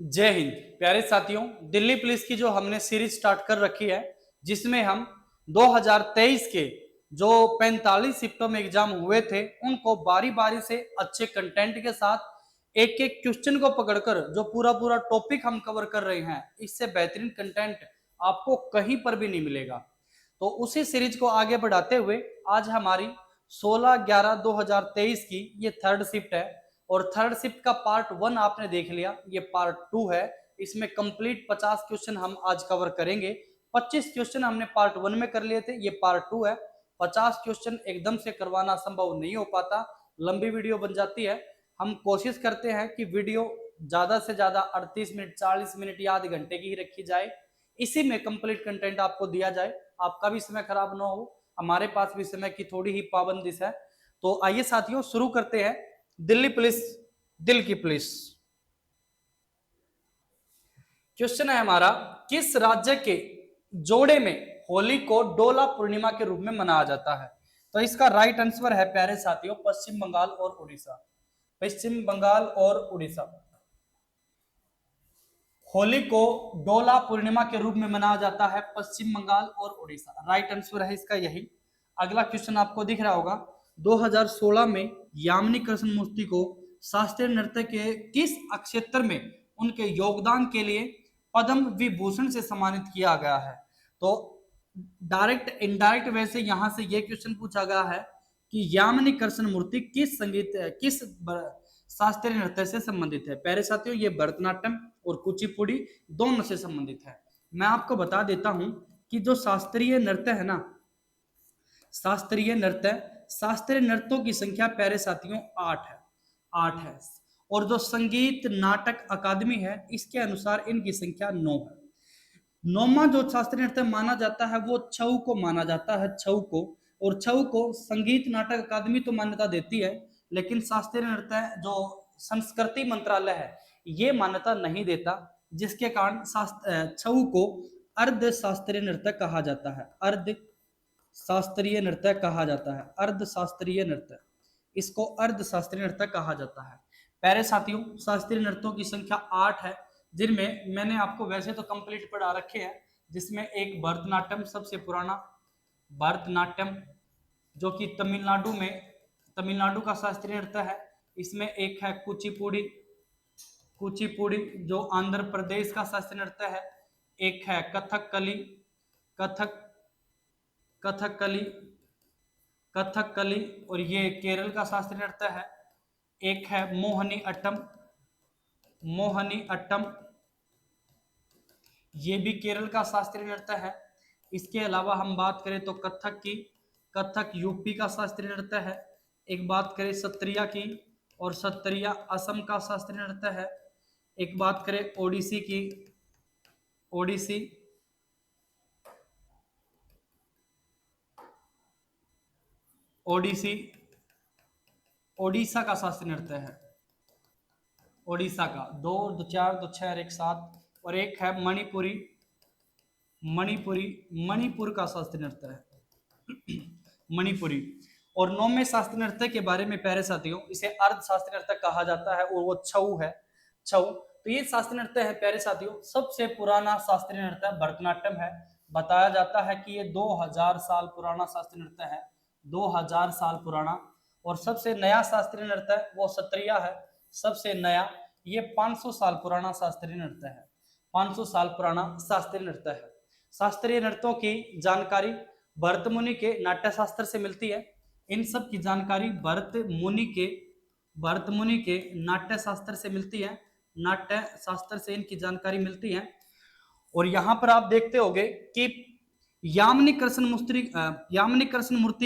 जय हिंद। प्यारे साथियों, दिल्ली पुलिस की जो हमने सीरीज स्टार्ट कर रखी है, जिसमें हम 2023 के जो 45 शिफ्टों में एग्जाम हुए थे उनको बारी बारी से अच्छे कंटेंट के साथ एक एक क्वेश्चन को पकड़कर जो पूरा पूरा टॉपिक हम कवर कर रहे हैं, इससे बेहतरीन कंटेंट आपको कहीं पर भी नहीं मिलेगा। तो उसी सीरीज को आगे बढ़ाते हुए आज हमारी 16/11/2023 की ये थर्ड शिफ्ट है। और थर्ड शिफ्ट का पार्ट 1 आपने देख लिया, ये पार्ट 2 है। इसमें कंप्लीट 50 क्वेश्चन हम आज कवर करेंगे। 25 क्वेश्चन हमने पार्ट 1 में कर लिए थे, ये पार्ट 2 है। 50 क्वेश्चन एकदम से करवाना संभव नहीं हो पाता, लंबी वीडियो बन जाती है। हम कोशिश करते हैं कि वीडियो ज्यादा से ज्यादा 38 मिनट 40 मिनट या आधे घंटे की ही रखी जाए, इसी में कंप्लीट कंटेंट आपको दिया जाए, आपका भी समय खराब ना हो, हमारे पास भी समय की थोड़ी ही पाबंदी है। तो आइए साथियों शुरू करते हैं। दिल्ली पुलिस, दिल की पुलिस। क्वेश्चन है हमारा, किस राज्य के जोड़े में होली को डोला पूर्णिमा के रूप में मनाया जाता है? तो इसका राइट आंसर है प्यारे साथियों पश्चिम बंगाल और उड़ीसा। पश्चिम बंगाल और उड़ीसा होली को डोला पूर्णिमा के रूप में मनाया जाता है, पश्चिम बंगाल और उड़ीसा। राइट आंसर है इसका यही। अगला क्वेश्चन आपको दिख रहा होगा, 2016 में यामिनी कृष्णमूर्ति को शास्त्रीय नृत्य के किस क्षेत्र में उनके योगदान के लिए पद्म विभूषण से सम्मानित किया गया है? तो डायरेक्ट इनडायरेक्ट वे से यहां से यह क्वेश्चन पूछा गया है कि यामिनी कृष्णमूर्ति किस शास्त्रीय नृत्य से संबंधित है? प्यारे साथियों, ये भरतनाट्यम और कुचिपुड़ी दोनों से संबंधित है। मैं आपको बता देता हूं कि जो शास्त्रीय नृत्य है ना, शास्त्रीय नृत्यों की संख्या प्यारे साथियों 8 है। और जो संगीत नाटक अकादमी है, इसके अनुसार इनकी संख्या 9 है। नौवां जो शास्त्रीय नृत्य माना जाता है वो छऊ को माना जाता है, छऊ को। और छऊ को संगीत नाटक अकादमी तो मान्यता देती है, लेकिन शास्त्रीय नृत्य जो संस्कृति मंत्रालय है ये मान्यता नहीं देता, जिसके कारण छऊ को अर्ध शास्त्रीय नृत्य कहा जाता है। अर्ध शास्त्रीय नृत्य कहा जाता है, अर्ध शास्त्रीय नृत्य, इसको अर्ध शास्त्रीय नृत्य कहा जाता है। प्यारे साथियों, शास्त्रीय नृत्यों की संख्या 8 है, जिनमें मैंने आपको वैसे तो कंप्लीट पढ़ा रखे हैं, जिसमें एक भरतनाट्यम सबसे पुराना भरतनाट्यम जो कि तमिलनाडु का शास्त्रीय नृत्य है। इसमें एक है कुचिपुड़ी, कुचिपुड़ी जो आंध्र प्रदेश का शास्त्रीय नृत्य है। एक है कथकली, कथक कथकली कथकली और ये केरल का शास्त्रीय नृत्य है। एक है मोहनी अट्टम, मोहनी अट्टम, ये भी केरल का शास्त्रीय नृत्य है। इसके अलावा हम बात करें तो कथक की, कथक यूपी का शास्त्रीय नृत्य है। एक बात करें सत्रिया की, और सत्रिया असम का शास्त्रीय नृत्य है। एक बात करें ओडिसी की, ओडिसी ओडिसी ओडिशा का शास्त्रीय नृत्य है। ओडिशा का 2 2 4 2 6 और 1 7। और एक है मणिपुरी, मणिपुरी मणिपुर का शास्त्रीय नृत्य है मणिपुरी। और 9वें शास्त्रीय नृत्य के बारे में प्यारे साथियों, इसे अर्ध शास्त्रीय नृत्य कहा जाता है और वो छऊ है, छऊ। तो ये शास्त्रीय नृत्य है प्यारे साथियों, सबसे पुराना शास्त्रीय नृत्य भरतनाट्यम है। बताया जाता है कि ये 2000 साल पुराना शास्त्रीय नृत्य है, 2000 साल पुराना। और सबसे नया शास्त्रीय नृत्य वो सत्रिया है, सबसे नया। ये 500 साल पुराना शास्त्रीय नृत्य है, 500 साल पुराना शास्त्रीय नृत्य है। शास्त्रीय नृत्यों की जानकारी भरत मुनि के नाट्य शास्त्र से मिलती है। इन सब की जानकारी भरत मुनि के नाट्य शास्त्र से मिलती है, नाट्य शास्त्र से इनकी जानकारी मिलती है। और यहाँ पर आप देखते होंगे कि यामिनी कृष्णमूर्ति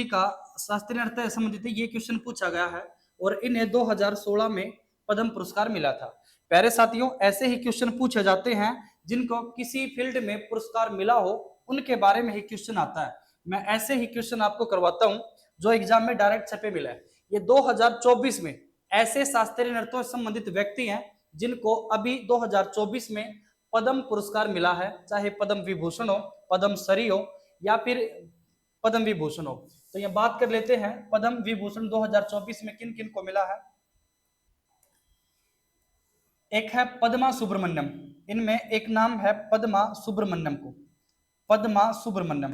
का शास्त्रीय नृत्य संबंधित ये क्वेश्चन पूछा गया है, और इन्हें 2016 में पद्म पुरस्कार मिला था। प्यारे साथियों, ऐसे ही क्वेश्चन पूछे जाते हैं जिनको किसी फील्ड में पुरस्कार मिला हो, उनके बारे में ही क्वेश्चन आता है। मैं ऐसे ही क्वेश्चन आपको करवाता हूं जो एग्जाम में डायरेक्ट छपे मिला है। ये 2024 में ऐसे शास्त्रीय नृत्यों से संबंधित व्यक्ति हैं जिनको अभी 2024 में पद्म पुरस्कार मिला है, चाहे पद्म विभूषण हो, पद्म श्री हो, या फिर पद्म विभूषण हो। तो ये बात कर लेते हैं पद्म विभूषण 2024 में किन किन को मिला है। एक है पद्मा सुब्रमण्यम, इनमें एक नाम है पद्मा सुब्रमण्यम को, पद्मा सुब्रमण्यम,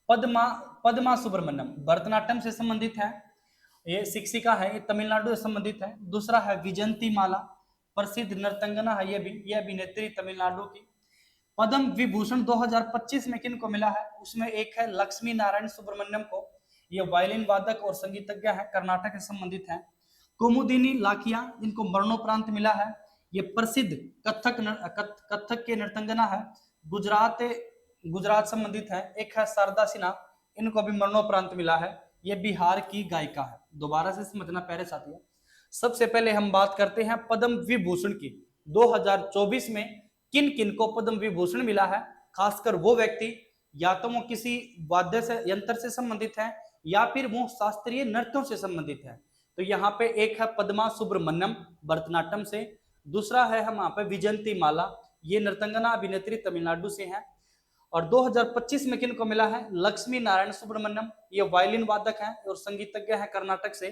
पद्मा पद्मा सुब्रमण्यम भरतनाट्यम से संबंधित है, ये शिक्षिका है, ये तमिलनाडु से संबंधित है। दूसरा है विजयंती माला, प्रसिद्ध नर्तंगना है ये भी, ये अभिनेत्री तमिलनाडु की। पद्म विभूषण 2025 में किन को मिला है, उसमें एक है लक्ष्मी नारायण सुब्रमण्यम को, ये वायलिन वादक और संगीतज्ञ है, कर्नाटक से संबंधित है। कुमुदिनी लाखिया, इनको मरणोपरांत मिला है, ये प्रसिद्ध कथक के नर्तंगना है, गुजरात गुजरात संबंधित है। एक है शारदा सिन्हा, इनको भी मरणोपरांत मिला है, ये बिहार की गायिका है। दोबारा से समझना प्यारे साथियों, सबसे पहले हम बात करते हैं पद्म विभूषण की। 2024 में किन किन को पद्म विभूषण मिला है, खासकर वो व्यक्ति या तो वो किसी वाद्य से यंत्र से संबंधित है या फिर वो शास्त्रीय नृत्यों से संबंधित है। तो यहाँ पे एक है पद्मा सुब्रमण्यम भरतनाट्यम से, दूसरा है हम यहाँ पे विजयंती माला, ये नर्तंगना अभिनेत्री तमिलनाडु से है। और 2025 में किन को मिला है, लक्ष्मी नारायण सुब्रमण्यम, ये वायलिन वादक हैं और संगीतज्ञ हैं कर्नाटक से।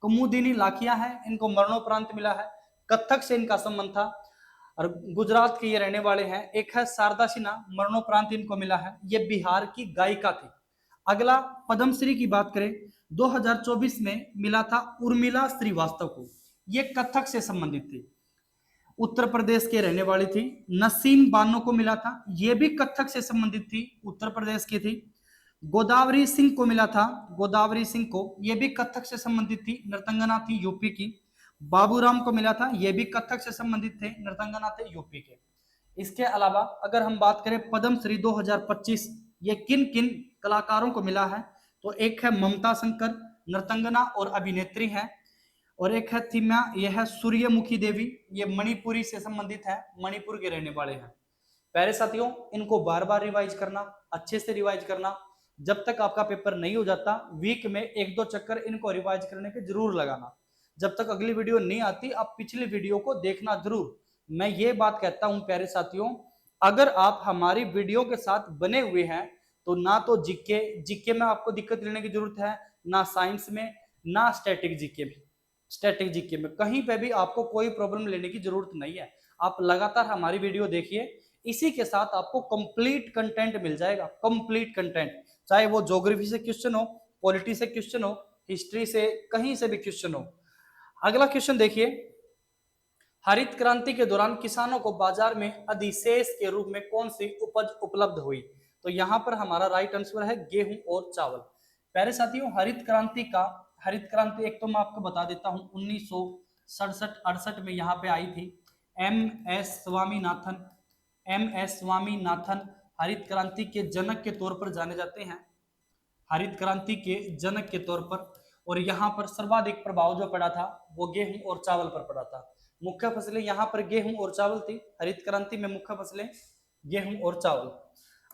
कुमुदिनी लाखिया है, इनको मरणोपरांत मिला है, कथक से इनका संबंध था और गुजरात के ये रहने वाले हैं। एक है शारदा सिन्हा, मरणोपरांत इनको मिला है, ये बिहार की गायिका थी। अगला पद्मश्री की बात करें, 2024 में मिला था उर्मिला श्रीवास्तव को, ये कथक से संबंधित थी, उत्तर प्रदेश के रहने वाली थी। नसीम बानो को मिला था, ये भी कथक से संबंधित थी, उत्तर प्रदेश की थी। गोदावरी सिंह को मिला था, गोदावरी सिंह को, ये भी कथक से संबंधित थी, नर्तंगना थी यूपी की। बाबूराम को मिला था, ये भी कथक से संबंधित थे, नर्तंगना थे यूपी के। इसके अलावा अगर हम बात करें पद्मश्री 2025 ये किन किन कलाकारों को मिला है, तो एक है ममता शंकर, नर्तंगना और अभिनेत्री है। और एक है थीमा, यह है सूर्यमुखी देवी, ये मणिपुरी से संबंधित है, मणिपुर के रहने वाले हैं। प्यारे साथियों, इनको बार बार रिवाइज करना, अच्छे से रिवाइज करना, जब तक आपका पेपर नहीं हो जाता वीक में 1-2 चक्कर इनको रिवाइज करने के जरूर लगाना। जब तक अगली वीडियो नहीं आती आप पिछली वीडियो को देखना जरूर। मैं ये बात कहता हूं प्यारे साथियों, अगर आप हमारी वीडियो के साथ बने हुए हैं तो ना तो जीके में आपको दिक्कत लेने की जरूरत है, ना साइंस में, ना स्टैटिक जीके में कहीं पे भी आपको कोई प्रॉब्लम लेने की जरूरत नहीं है। आप लगातार हमारी वीडियो देखिए, इसी के साथ आपको कंप्लीट कंटेंट मिल जाएगा, कंप्लीट कंटेंट, चाहे वो ज्योग्राफी से क्वेश्चन हो, पॉलिटी से क्वेश्चन हो, हिस्ट्री से, कहीं से भी क्वेश्चन हो। अगला क्वेश्चन देखिए, हरित क्रांति के दौरान किसानों को बाजार में अधिशेष के रूप में कौन सी उपज उपलब्ध हुई, तो यहां पर हमारा राइट आंसर है गेहूं और चावल। प्यारे साथियों, हरित क्रांति एक तो मैं आपको बता देता हूं 1967-68 में यहाँ पे आई थी। एम एस स्वामीनाथन हरित क्रांति के जनक के तौर पर जाने जाते हैं, हरित क्रांति के जनक के तौर पर। और यहाँ पर सर्वाधिक प्रभाव जो पड़ा था वो गेहूं और चावल पर पड़ा था। मुख्य फसलें यहाँ पर गेहूं और चावल थी, हरित क्रांति में मुख्य फसलें गेहूं और चावल।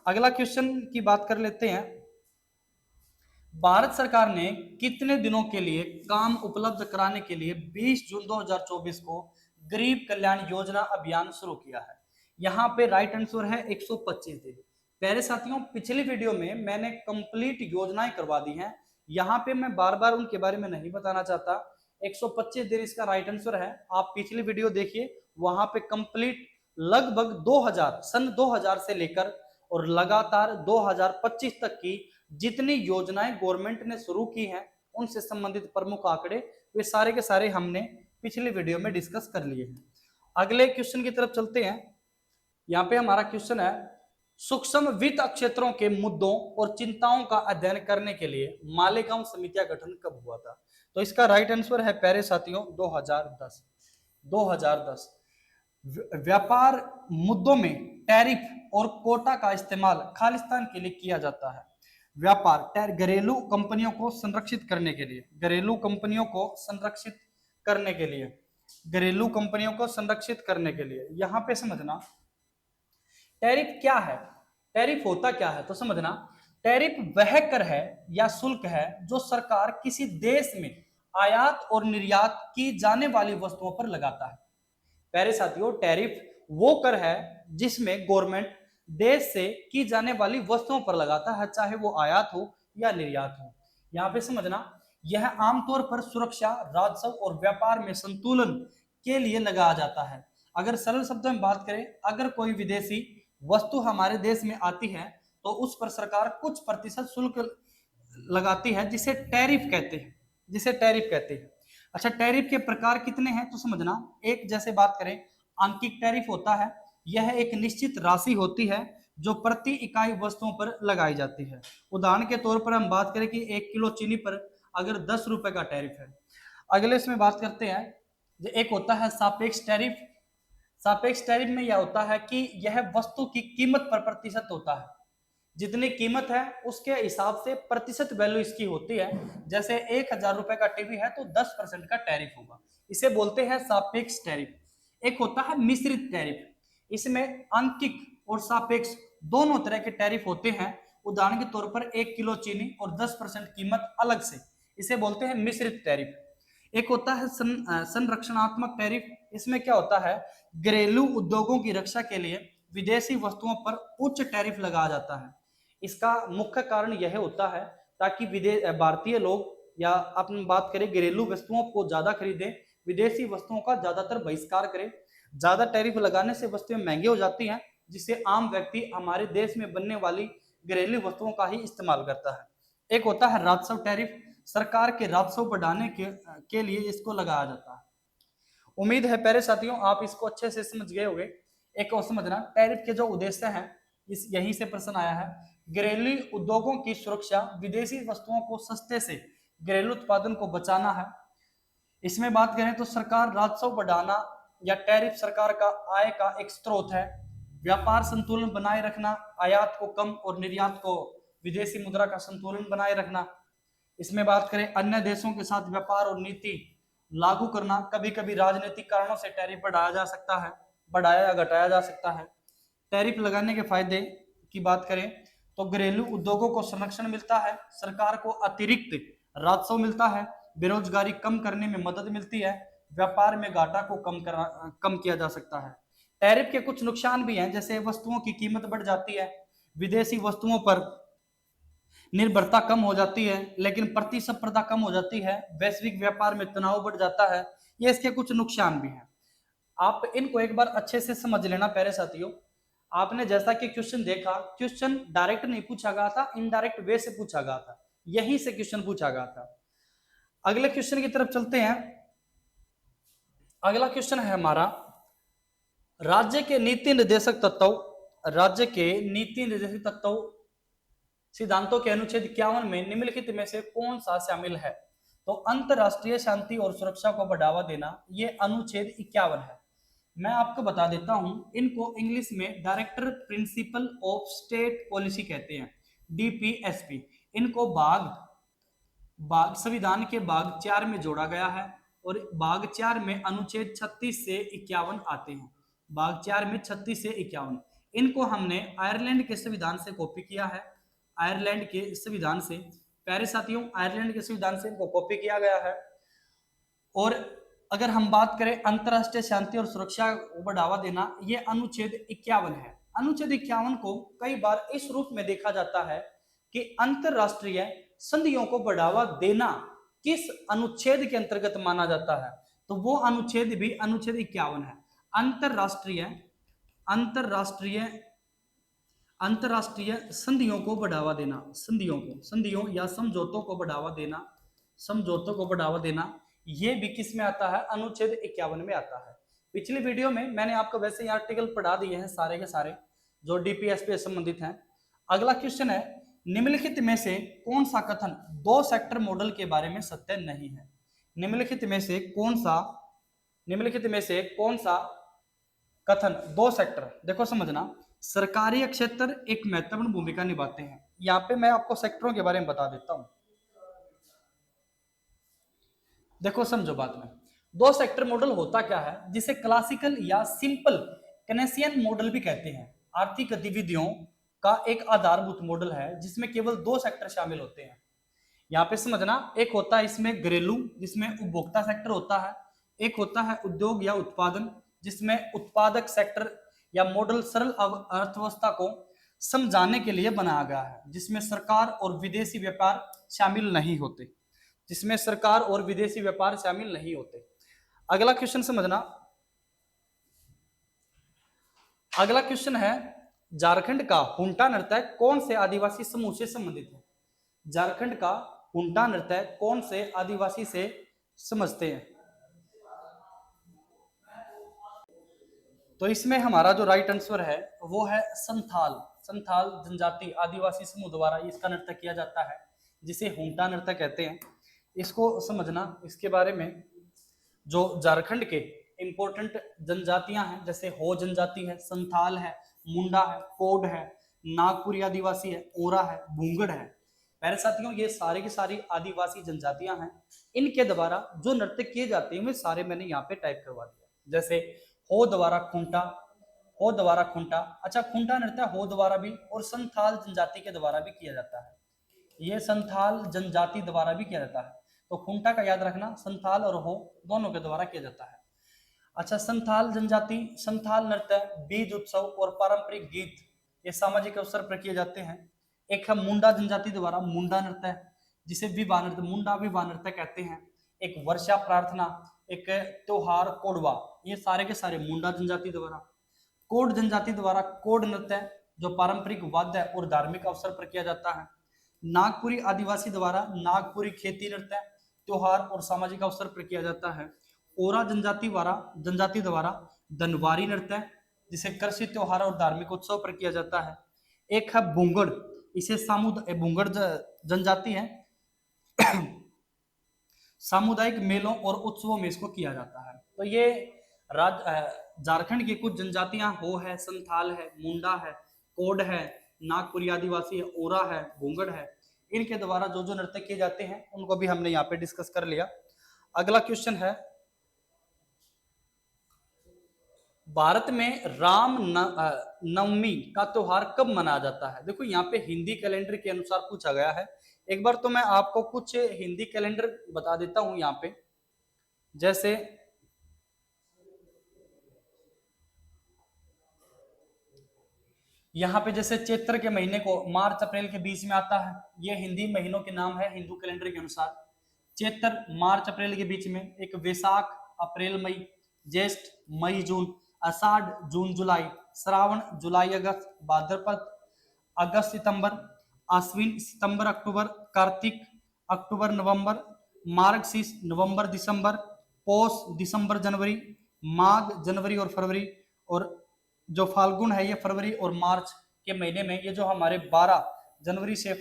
अगला क्वेश्चन की बात कर लेते हैं, भारत सरकार ने कितने दिनों के लिए काम उपलब्ध कराने के लिए 20 जून 2024 को गरीब कल्याण योजना अभियान शुरू किया है। यहाँ पे राइट आंसर है 125 दिन। प्यारे साथियों, पिछली वीडियो में मैंने कंप्लीट योजनाएं करवा दी हैं, यहाँ पे मैं बार बार उनके बारे में नहीं बताना चाहता। 125 दिन इसका राइट आंसर है। आप पिछली वीडियो देखिए, वहां पे कंप्लीट लगभग 2000 सन 2000 से लेकर और लगातार 2025 तक की जितनी योजनाएं गवर्नमेंट ने शुरू की हैं उनसे संबंधित प्रमुख आंकड़े वे सारे के सारे हमने पिछली वीडियो में डिस्कस कर लिए हैं। अगले क्वेश्चन की तरफ चलते हैं। यहाँ पे हमारा क्वेश्चन है, सूक्ष्म वित्त क्षेत्रों के मुद्दों और चिंताओं का अध्ययन करने के लिए मालेगांव समिति का गठन कब हुआ था, तो इसका राइट आंसर है प्यारे साथियों 2010। व्यापार मुद्दों में टैरिफ और कोटा का इस्तेमाल खालिस्तान के लिए किया जाता है। व्यापार घरेलू कंपनियों को संरक्षित करने के लिए, घरेलू कंपनियों को संरक्षित करने के लिए, घरेलू कंपनियों को संरक्षित करने के लिए। यहां पे समझना टैरिफ क्या है, टैरिफ होता क्या है, तो समझना टैरिफ वह कर है या शुल्क है जो सरकार किसी देश में आयात और निर्यात की जाने वाली वस्तुओं पर लगाता है। प्यारे साथियों, टैरिफ वो कर है जिसमें गवर्नमेंट देश से की जाने वाली वस्तुओं पर लगाता है, चाहे वो आयात हो या निर्यात हो। यहाँ पे समझना, यह आमतौर पर सुरक्षा, राजस्व और व्यापार में संतुलन के लिए लगाया जाता है। अगर सरल शब्दों में बात करें, अगर कोई विदेशी वस्तु हमारे देश में आती है तो उस पर सरकार कुछ प्रतिशत शुल्क लगाती है, जिसे टैरिफ कहते हैं, जिसे टैरिफ कहते हैं। अच्छा, टैरिफ के प्रकार कितने हैं तो समझना। एक जैसे बात करें, आंशिक टैरिफ होता है, यह एक निश्चित राशि होती है जो प्रति इकाई वस्तुओं पर लगाई जाती है। उदाहरण के तौर पर हम बात करें कि 1 किलो चीनी पर अगर 10 रुपए का टैरिफ है। अगले इसमें बात करते हैं, एक होता है सापेक्ष टैरिफ। सापेक्ष टैरिफ में यह होता है कि यह वस्तु की कीमत पर प्रतिशत होता है, जितनी कीमत है उसके हिसाब से प्रतिशत वैल्यू इसकी होती है। जैसे 1,000 रुपए का टीवी है तो 10% का टैरिफ होगा, इसे बोलते हैं सापेक्ष टैरिफ। एक होता है मिश्रित टैरिफ, इसमें आंशिक और सापेक्ष दोनों तरह के टैरिफ होते हैं। उदाहरण के तौर पर 1 किलो चीनी और 10% कीमत अलग से, इसे बोलते हैं मिश्रित टैरिफ। एक होता है संरक्षणात्मक टैरिफ। इसमें क्या होता है, घरेलू उद्योगों की रक्षा के लिए विदेशी वस्तुओं पर उच्च टैरिफ लगाया जाता है। इसका मुख्य कारण यह होता है ताकि भारतीय लोग या अपन बात करें घरेलू वस्तुओं को ज्यादा खरीदें, विदेशी वस्तुओं का ज्यादातर बहिष्कार करें। ज्यादा टैरिफ लगाने से वस्तुएं महंगी हो जाती हैं, जिससे आम व्यक्ति हमारे देश में बनने वाली घरेलू वस्तुओं का ही इस्तेमाल करता है। एक होता है राजस्व टैरिफ, सरकार के राजस्व बढ़ाने के लिए इसको लगाया जाता है। उम्मीद है प्यारे साथियों आप इसको अच्छे से समझ गए होंगे। एक और समझना, टैरिफ के जो उद्देश्य हैं, इस यहीं से प्रश्न आया है। घरेलू उद्योगों की सुरक्षा, विदेशी वस्तुओं को सस्ते से घरेलू उत्पादन को बचाना है। इसमें बात करें तो सरकार राजस्व बढ़ाना या टैरिफ सरकार का आय का एक स्रोत है। व्यापार संतुलन बनाए रखना, आयात को कम और निर्यात को विदेशी मुद्रा का संतुलन बनाए रखना। इसमें बात करें अन्य देशों के साथ व्यापार और नीति लागू करना। कभी कभी राजनीतिक कारणों से टैरिफ बढ़ाया जा सकता है, बढ़ाया या घटाया जा सकता है। टैरिफ लगाने के फायदे की बात करें तो घरेलू उद्योगों को संरक्षण मिलता है, सरकार को अतिरिक्त राजस्व मिलता है, बेरोजगारी कम करने में मदद मिलती है, व्यापार में घाटा को कम किया जा सकता है। टैरिफ के कुछ नुकसान भी हैं, जैसे वस्तुओं की कीमत बढ़ जाती है, विदेशी वस्तुओं पर निर्भरता कम हो जाती है, लेकिन प्रतिस्पर्धा कम हो जाती है, वैश्विक व्यापार में तनाव बढ़ जाता है। ये इसके कुछ नुकसान भी हैं। आप इनको एक बार अच्छे से समझ लेना प्यारे साथियों। आपने जैसा कि क्वेश्चन देखा, क्वेश्चन डायरेक्ट नहीं पूछा गया था, इनडायरेक्ट वे से पूछा गया था, यहीं से क्वेश्चन पूछा गया था। अगले क्वेश्चन की तरफ चलते हैं। अगला क्वेश्चन है हमारा, राज्य के नीति निर्देशक तत्व, राज्य के नीति निर्देशक तत्व सिद्धांतों के अनुच्छेद 51 में निम्नलिखित में से कौन सा शामिल है? तो अंतरराष्ट्रीय शांति और सुरक्षा को बढ़ावा देना, ये अनुच्छेद 51 है। मैं आपको बता देता हूं, इनको इंग्लिश में director principle of state policy कहते हैं, डीपीएसपी। इनको भाग संविधान के भाग 4 में जोड़ा गया है और भाग 4 में अनुच्छेद 36 से 51 आते हैं। भाग 4 में 36 से 51 इनको हमने आयरलैंड के संविधान से कॉपी किया है। आयरलैंड के संविधान से, प्यारे साथियों, आयरलैंड के संविधान से इनको कॉपी किया गया है। और अगर हम बात करें अंतरराष्ट्रीय शांति और सुरक्षा को बढ़ावा देना, ये अनुच्छेद 51 है। अनुच्छेद 51 को कई बार इस रूप में देखा जाता है कि अंतरराष्ट्रीय संधियों को बढ़ावा देना किस अनुच्छेद के अंतर्गत माना जाता है, तो वो अनुच्छेद भी अनुच्छेद 51 है। अंतरराष्ट्रीय संधियों को बढ़ावा देना, संधियों या समझौतों को बढ़ावा देना, ये भी किस में आता है? अनुच्छेद 51 में आता है। पिछली वीडियो में मैंने आपको वैसे ही आर्टिकल पढ़ा दिए हैं सारे के सारे जो डीपीएसपी से संबंधित हैं। अगला क्वेश्चन है, निम्नलिखित में से कौन सा कथन 2 सेक्टर मॉडल के बारे में सत्य नहीं है? निम्नलिखित में से कौन सा कथन 2 सेक्टर, देखो समझना, सरकारी क्षेत्र एक महत्वपूर्ण भूमिका निभाते हैं। यहाँ पे मैं आपको सेक्टरों के बारे में बता देता हूं, देखो समझो बात में। 2 सेक्टर मॉडल होता क्या है, जिसे क्लासिकल या सिंपल केनेसियन मॉडल भी कहते हैं। आर्थिक गतिविधियों का एक आधारभूत मॉडल है जिसमें केवल 2 सेक्टर शामिल होते हैं। यहाँ पे समझना, एक होता है इसमें घरेलू, जिसमें उपभोक्ता सेक्टर होता है। एक होता है उद्योग या उत्पादन, जिसमें उत्पादक सेक्टर या मॉडल सरल अर्थव्यवस्था को समझाने के लिए बनाया गया है, जिसमें सरकार और विदेशी व्यापार शामिल नहीं होते। अगला क्वेश्चन समझना, अगला क्वेश्चन है, झारखंड का हुंटा नृत्य कौन से आदिवासी समूह से संबंधित है? झारखंड का हुंटा नृत्य कौन से आदिवासी से समझते हैं? तो इसमें हमारा जो राइट आंसर है वो है संथाल। संथाल जनजाति आदिवासी समूह द्वारा इसका नृत्य किया जाता है, जिसे हुंटा नृत्य कहते हैं। इसको समझना, इसके बारे में जो झारखंड के इंपॉर्टेंट जनजातियां हैं, जैसे हो जनजाति है, संथाल है, मुंडा है, कोड है, नागपुरी आदिवासी है, ओरा है, भूंगड़ है। प्यारे साथियों, ये सारी की सारी आदिवासी जनजातियां हैं। इनके द्वारा जो नृत्य किए जाते हैं वे सारे मैंने यहाँ पे टाइप करवा दिया। जैसे हो द्वारा खुंटा, हो द्वारा खुंटा। अच्छा, खुंटा नृत्य हो द्वारा भी और संथाल जनजाति के द्वारा भी किया जाता है। ये संथाल जनजाति द्वारा भी किया जाता है। तो खुंटा का याद रखना, संथाल और हो दोनों के द्वारा किया जाता है। अच्छा, संथाल जनजाति संथाल नृत्य, बीज उत्सव और पारंपरिक गीत ये सामाजिक अवसर पर किए जाते हैं। एक है मुंडा जनजाति द्वारा मुंडा नृत्य, जिसे विवाह नृत्य, मुंडा विवाह नृत्य कहते हैं। एक वर्षा प्रार्थना, एक त्योहार कोडवा, ये सारे के सारे मुंडा जनजाति द्वारा। कोड जनजाति द्वारा कोड नृत्य, जो पारंपरिक वाद्य और धार्मिक अवसर पर किया जाता है। नागपुरी आदिवासी द्वारा नागपुरी खेती नृत्य, त्योहार और सामाजिक अवसर पर किया जाता है। ओरा जनजाति द्वारा धनवारी नृत्य, जिसे कृषि त्योहार और धार्मिक उत्सव पर किया जाता है। एक है भूंगड़, इसे भूंगड़ जनजाति है सामुदायिक मेलों और उत्सवों में इसको किया जाता है। तो ये झारखंड की कुछ जनजातियां हो है, संथाल है, मुंडा है, कोड है, नागपुरी आदिवासी है, ओरा है, भूंगड़ है। इनके द्वारा जो जो नृत्य किए जाते हैं उनको भी हमने यहाँ पे डिस्कस कर लिया। अगला क्वेश्चन है, भारत में राम नवमी का त्योहार कब मनाया जाता है? देखो यहाँ पे हिंदी कैलेंडर के अनुसार पूछा गया है। एक बार तो मैं आपको कुछ हिंदी कैलेंडर बता देता हूं यहाँ पे। जैसे यहाँ पे जैसे चैत्र के महीने को मार्च अप्रैल के बीच में आता है, ये हिंदी महीनों के नाम है हिंदू कैलेंडर के अनुसार। चैत्र मार्च अप्रैल के बीच में, एक वैशाख अप्रैल मई, ज्येष्ठ मई जून, आषाढ़ जून जुलाई, श्रावण जुलाई अगस्त, भाद्रपद अगस्त सितंबर, अश्विन सितंबर अक्टूबर, कार्तिक अक्टूबर नवंबर, मार्गशीर्ष नवंबर दिसंबर, पौष दिसंबर जनवरी, माघ जनवरी और फरवरी, और जो फाल्गुन है ये फरवरी और मार्च के महीने में। ये जो हमारे 12 जनवरी से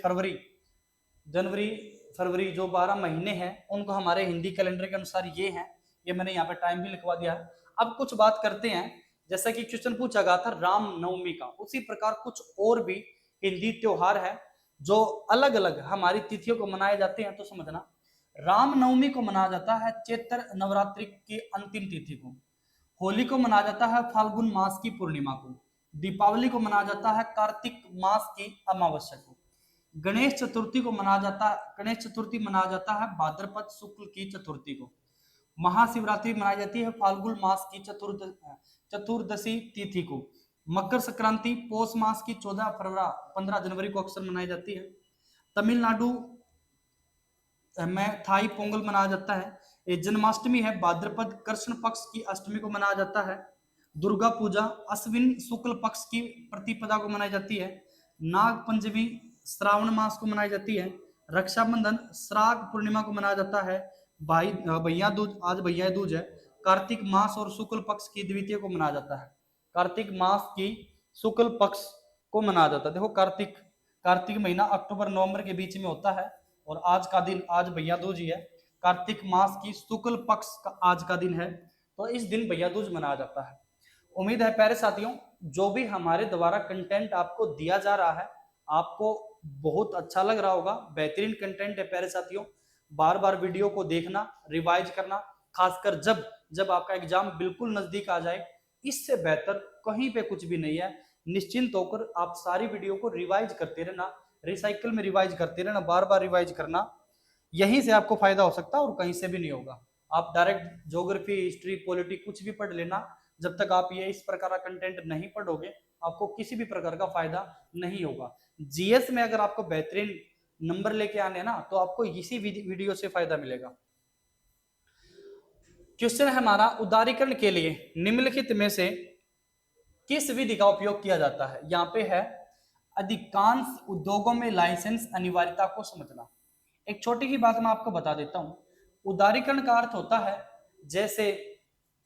जनवरी फरवरी जो 12 महीने हैं उनको हमारे हिंदी कैलेंडर के अनुसार ये हैं। ये मैंने यहाँ पे टाइम भी लिखवा दिया है। अब कुछ बात करते हैं, जैसा कि क्वेश्चन पूछा गया था राम नवमी का, उसी प्रकार कुछ और भी हिंदी त्योहार है जो अलग अलग हमारी तिथियों को मनाए जाते हैं। तो समझना, राम नवमी को मनाया जाता है चैत्र नवरात्रि की अंतिम तिथि को। होली को मनाया जाता है फाल्गुन मास की पूर्णिमा को। दीपावली को मनाया जाता है कार्तिक मास की अमावस्या को। गणेश चतुर्थी मनाया जाता है भाद्रपद शुक्ल की चतुर्थी को। महाशिवरात्रि मनाई जाती है फाल्गुन मास की चतुर्दशी तिथि को। मकर संक्रांति पौष मास की 15 जनवरी को अक्सर मनाई जाती है। तमिलनाडु में थाई पोंगल मनाया जाता है। जन्माष्टमी है भाद्रपद कृष्ण पक्ष की अष्टमी को मनाया जाता है। दुर्गा पूजा अश्विन शुक्ल पक्ष की प्रतिपदा को मनाई जाती है। नाग पंचमी श्रावण मास को मनाई जाती है। रक्षाबंधन श्राद्ध पूर्णिमा को मनाया जाता है। भैया दूज, आज भैया दूज है। कार्तिक मास और शुक्ल पक्ष की द्वितीय को मनाया जाता है। कार्तिक मास की शुक्ल पक्ष को मनाया जाता है। देखो कार्तिक महीना अक्टूबर नवंबर के बीच में होता है और आज का दिन, आज भैया दूज ही है। कार्तिक मास की शुक्ल पक्ष का आज का दिन है, तो इस दिन भैया दूज मनाया जाता है। उम्मीद है प्यारे साथियों, जो भी हमारे द्वारा कंटेंट आपको दिया जा रहा है आपको बहुत अच्छा लग रहा होगा। बेहतरीन कंटेंट है प्यारे साथियों। बार बार वीडियो को देखना, रिवाइज करना, खासकर जब आपका एग्जाम बिल्कुल नजदीक आ जाए। इससे बेहतर कहीं पे कुछ भी नहीं है। निश्चिंत होकर आप सारी वीडियो को रिवाइज करते रहना, रिसाइकिल में रिवाइज करते रहना, बार बार रिवाइज करना। यहीं से आपको फायदा हो सकता है और कहीं से भी नहीं होगा। आप डायरेक्ट ज्योग्राफी, हिस्ट्री, पॉलिटी कुछ भी पढ़ लेना, जब तक आप ये इस प्रकार का कंटेंट नहीं पढ़ोगे आपको किसी भी प्रकार का फायदा नहीं होगा। जीएस में अगर आपको बेहतरीन नंबर लेके आने ना तो आपको इसी वीडियो से फायदा मिलेगा। क्वेश्चन है हमारा, उदारीकरण के लिए निम्नलिखित में से किस विधि का उपयोग किया जाता है? यहाँ पे है अधिकांश उद्योगों में लाइसेंस अनिवार्यता को समझना। एक छोटी सी बात मैं आपको बता देता हूं। उदारीकरण का अर्थ होता है जैसे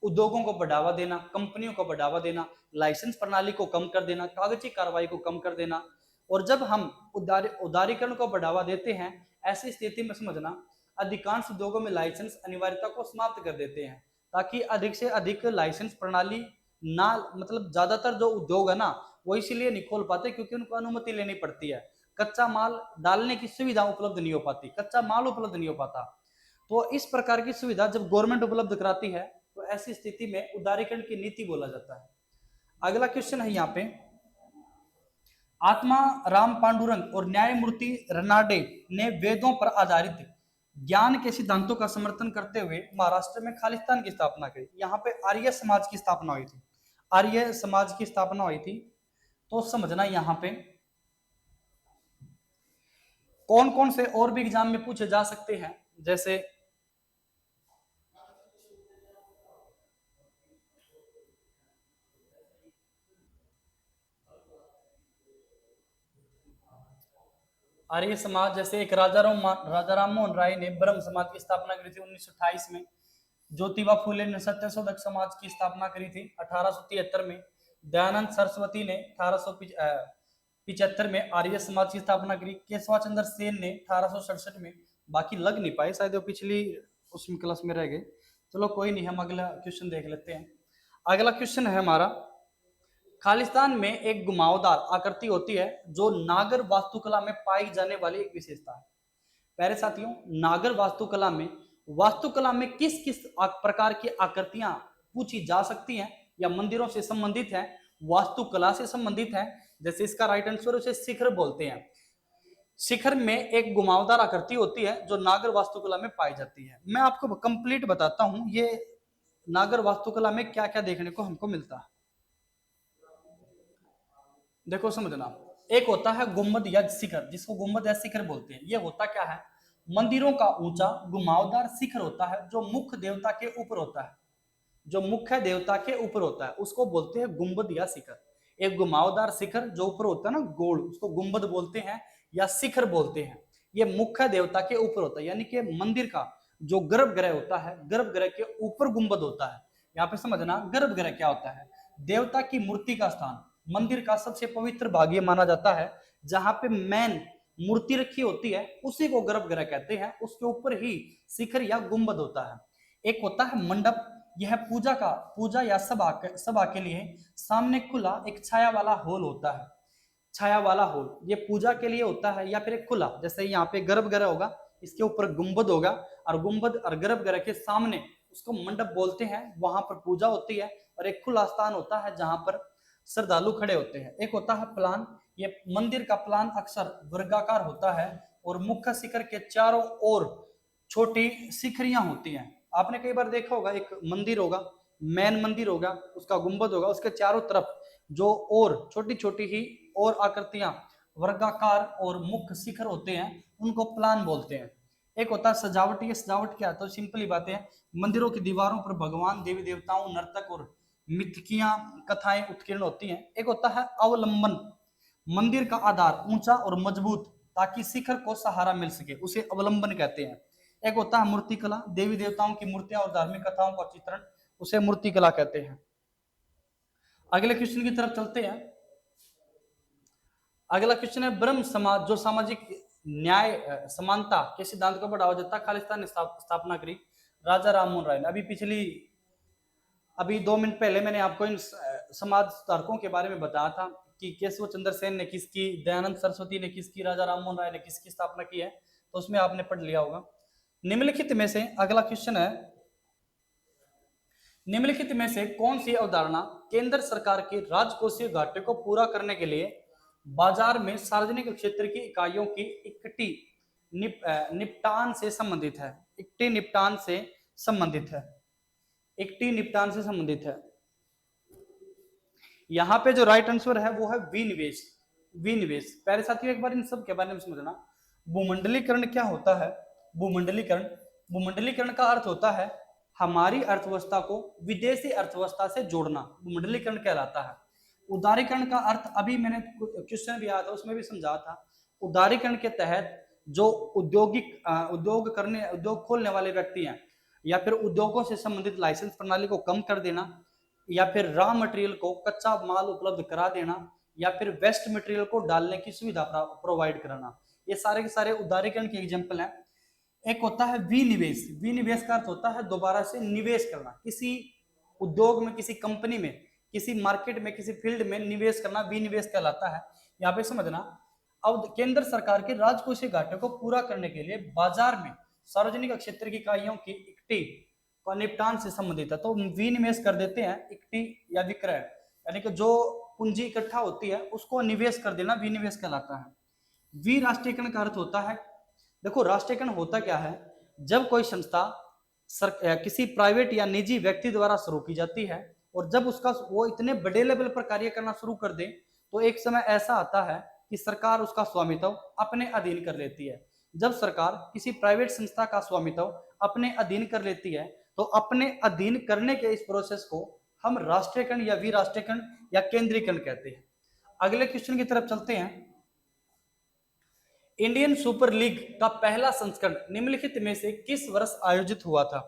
उद्योगों को बढ़ावा देना, कंपनियों को बढ़ावा देना, लाइसेंस प्रणाली को कम कर देना, कागजी कार्रवाई को कम कर देना। और जब हम उदारीकरण को बढ़ावा देते हैं, ऐसी स्थिति में समझना अधिकांश उद्योगों में लाइसेंस अनिवार्यता को समाप्त कर देते हैं, ताकि अधिक से अधिक लाइसेंस प्रणाली ना, मतलब ज्यादातर जो उद्योग है ना, वो इसीलिए नहीं खोल पाते क्योंकि उनको अनुमति लेनी पड़ती है। कच्चा माल डालने की सुविधा उपलब्ध नहीं हो पाती, कच्चा माल उपलब्ध नहीं हो पाता। तो इस प्रकार की सुविधा जब गवर्नमेंट उपलब्ध कराती है, तो ऐसी स्थिति में उदारीकरण की नीति बोला जाता है। अगला क्वेश्चन है यहाँ पे, आत्मा राम पांडुरंग और न्यायमूर्ति रनाडे ने वेदों पर आधारित ज्ञान के सिद्धांतों का समर्थन करते हुए महाराष्ट्र में खालिस्तान की स्थापना की। यहाँ पे आर्य समाज की स्थापना हुई थी, आर्य समाज की स्थापना हुई थी। तो समझना यहाँ पे कौन कौन से और भी एग्जाम में पूछे जा सकते हैं, जैसे आर्य समाज, जैसे एक राजा राम मोहन राय ने ब्रह्म समाज की स्थापना करी थी 1928 में। ज्योतिबा फूले ने सत्यशोधक समाज की स्थापना करी थी 1873 में। दयानंद सरस्वती ने 1875 में आर्य समाज की स्थापना करी। केशवा चंद्र सेन ने 1867 में। बाकी लग नहीं पाए, शायद वो पिछली उसमें क्लास में रह गए। चलो कोई नहीं, हम अगला क्वेश्चन देख लेते हैं। अगला क्वेश्चन है हमारा, खालिस्तान में एक घुमावदार आकृति होती है जो नागर वास्तुकला में पाई जाने वाली एक विशेषता है। प्यारे साथियों, नागर वास्तुकला में किस किस प्रकार की आकृतियां पूछी जा सकती हैं या मंदिरों से संबंधित है, वास्तुकला से संबंधित है? जैसे इसका राइट आंसर उसे शिखर बोलते हैं। शिखर में एक घुमावदार आकृति होती है जो नागर वास्तुकला में पाई जाती है। मैं आपको कंप्लीट बताता हूं ये नागर वास्तुकला में क्या क्या देखने को हमको मिलता है। देखो समझना, एक होता है गुम्बद या शिखर, जिसको गुम्बद या शिखर बोलते हैं। ये होता क्या है, मंदिरों का ऊंचा घुमावदार शिखर होता है जो मुख्य देवता के ऊपर होता है, जो मुख्य देवता के ऊपर होता है उसको बोलते हैं गुम्बद या शिखर। एक घुमावदार शिखर जो ऊपर होता है ना गोल, उसको गुम्बद बोलते हैं या शिखर बोलते हैं। ये मुख्य देवता के ऊपर होता है, यानी कि मंदिर का जो गर्भगृह होता है, गर्भगृह के ऊपर गुम्बद होता है। यहाँ पे समझना गर्भगृह क्या होता है, देवता की मूर्ति का स्थान, मंदिर का सबसे पवित्र भाग ये माना जाता है। जहां पे मेन मूर्ति रखी होती है उसी को गर्भगृह कहते हैं, उसके ऊपर ही शिखर या गुम्बद होता है। एक होता है मंडप, यह पूजा या सभा के लिए सामने खुला एक छाया वाला हॉल होता है। छाया वाला हॉल ये पूजा के लिए होता है, या फिर एक खुला, जैसे यहाँ पे गर्भगृह होगा, इसके ऊपर गुम्बद होगा, और गुम्बद और गर्भगृह के सामने उसको मंडप बोलते हैं, वहां पर पूजा होती है। और एक खुला स्थान होता है जहां पर श्रद्धालु खड़े होते हैं। एक होता है प्लान, ये मंदिर का प्लान अक्सर वर्गाकार होता है और मुख्य शिखर के चारों ओर छोटी शिखरियां होती हैं। आपने कई बार देखा होगा, एक मंदिर होगा, मेन मंदिर होगा, उसका गुंबद होगा, उसके चारों तरफ जो और छोटी छोटी ही और आकृतियां वर्गाकार और मुख्य शिखर होते हैं, उनको प्लान बोलते हैं। एक होता है सजावट, ये सजावट क्या है, तो सिंपली बातें हैं, मंदिरों की दीवारों पर भगवान, देवी देवताओं, नर्तक और मिथकियां कथाएं उत्कीर्ण होती हैं। एक होता है अवलंबन, मंदिर का आधार ऊंचा और मजबूत ताकि शिखर को सहारा मिल सके, उसे अवलंबन कहते हैं। एक होता है मूर्तिकला, देवी देवताओं की मूर्तियां और धार्मिक कथाओं का चित्रण, उसे मूर्तिकला कहते हैं। अगले क्वेश्चन की तरफ चलते हैं। अगला क्वेश्चन है, ब्रह्म समाज जो सामाजिक न्याय समानता के सिद्धांत को बढ़ावा देता, खालिस्तान ने स्थापना करी राजा राम मोहन राय ने। अभी 2 मिनट पहले मैंने आपको इन समाज सुधारकों के बारे में बताया था कि केशव चंद्र सेन ने किसकी, दयानंद सरस्वती ने किसकी, राजा राम मोहन राय ने किसकी स्थापना की है, तो उसमें आपने पढ़ लिया होगा। निम्नलिखित में से अगला क्वेश्चन है, निम्नलिखित में से कौन सी अवधारणा केंद्र सरकार के राजकोषीय घाटे को पूरा करने के लिए बाजार में सार्वजनिक क्षेत्र की इकाइयों की इकट्ठी निपटान से संबंधित है? इकट्ठी निपटान से संबंधित है, इकट्ठी निपटान से संबंधित है। यहां पे जो राइट आंसर है वो है विनिवेश। विनिवेश, प्यारे साथियों एक बार इन सब के बारे में समझना। भूमंडलीकरण क्या होता है? भूमंडलीकरण का अर्थ होता है हमारी अर्थव्यवस्था को विदेशी अर्थव्यवस्था से जोड़ना, भूमंडलीकरण कहलाता है। उदारीकरण का अर्थ अभी मैंने क्वेश्चन भी आया था उसमें भी समझा था। उदारीकरण के तहत जो उद्योग खोलने वाले व्यक्ति हैं या फिर उद्योगों से संबंधित लाइसेंस प्रणाली को कम कर देना, या फिर रॉ मटेरियल को कच्चा माल उपलब्ध करा देना, या फिर वेस्ट मटेरियल को डालने की सुविधा प्रोवाइड कराना, ये सारे के सारे उदारीकरण के एग्जाम्पल हैं। एक होता है विनिवेश। विनिवेश का अर्थ होता है दोबारा से निवेश करना, किसी उद्योग में, किसी कंपनी में, किसी मार्केट में, किसी फील्ड में निवेश करना विनिवेश कहलाता है। यहाँ पे समझना, अब केंद्र सरकार के राजकोषीय घाटे को पूरा करने के लिए बाजार में सार्वजनिक क्षेत्र की इकाइयों की इक्विटी का निपटान से संबंधित है, तो विनिवेश कर देते हैं। इक्विटी या विक्रय यानी कि जो पूंजी इकट्ठा होती है उसको निवेश कर देना विनिवेश कहलाता है। विराष्ट्रीयकरण का अर्थ होता है, देखो राष्ट्रीयकरण होता क्या है, जब कोई संस्था किसी प्राइवेट या निजी व्यक्ति द्वारा शुरू की जाती है और जब उसका वो इतने बड़े लेवल पर कार्य करना शुरू कर दे तो एक समय ऐसा आता है कि सरकार उसका स्वामित्व अपने अधीन कर लेती है। जब सरकार किसी प्राइवेट संस्था का स्वामित्व अपने अधीन कर लेती है तो अपने अधीन करने के इस प्रोसेस को हम राष्ट्रीयकरण या विराष्ट्रीयकरण या केंद्रीकरण कहते हैं। अगले क्वेश्चन की तरफ चलते हैं। इंडियन सुपर लीग का पहला संस्करण निम्नलिखित में से किस वर्ष आयोजित हुआ था?